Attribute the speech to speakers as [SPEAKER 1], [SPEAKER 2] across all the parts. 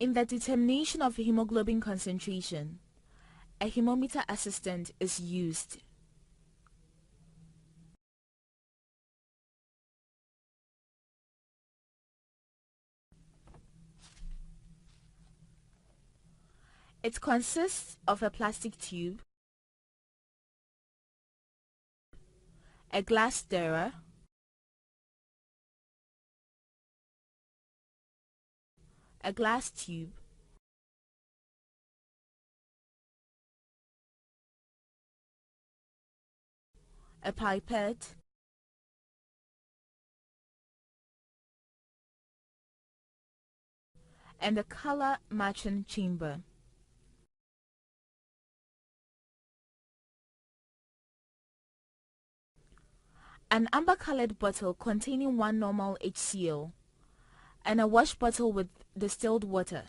[SPEAKER 1] In the determination of hemoglobin concentration, a hemometer assistant is used. It consists of a plastic tube, a glass stirrer, a glass tube, a pipette, and a color matching chamber. An amber-colored bottle containing 1 normal HCl and a wash bottle with distilled water,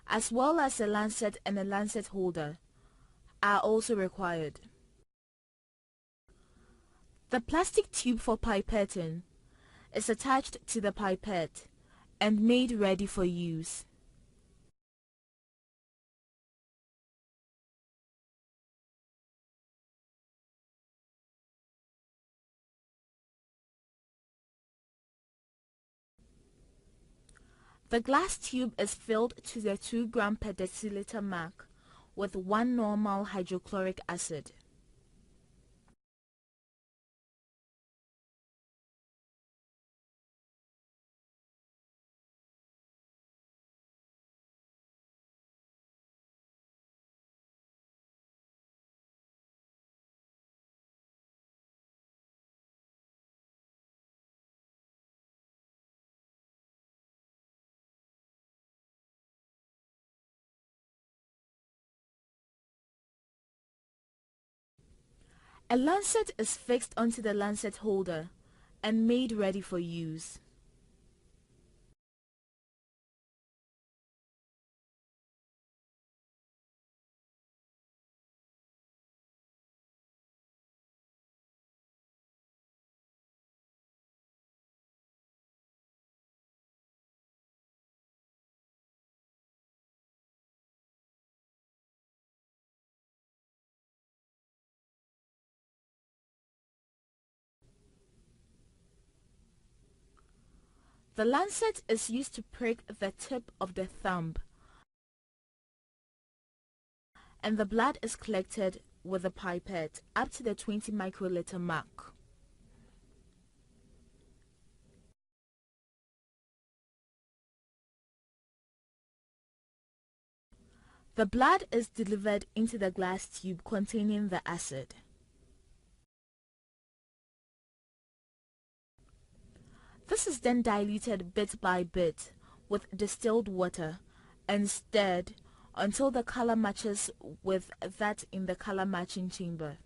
[SPEAKER 1] as well as a lancet and a lancet holder, are also required. The plastic tube for pipetting is attached to the pipette and made ready for use. The glass tube is filled to the 2 gram per deciliter mark with 1 normal hydrochloric acid. A lancet is fixed onto the lancet holder and made ready for use. The lancet is used to prick the tip of the thumb, and the blood is collected with the pipette up to the 20 microliter mark. The blood is delivered into the glass tube containing the acid. This is then diluted bit by bit with distilled water and stirred until the color matches with that in the color matching chamber.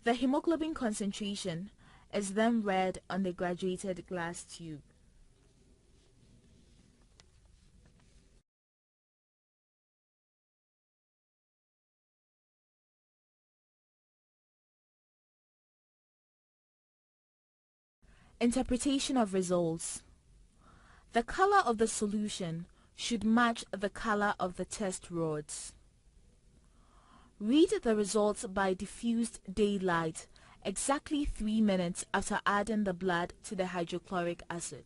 [SPEAKER 1] The hemoglobin concentration is then read on the graduated glass tube. Interpretation of results. The color of the solution should match the color of the test rods. Read the results by diffused daylight exactly 3 minutes after adding the blood to the hydrochloric acid.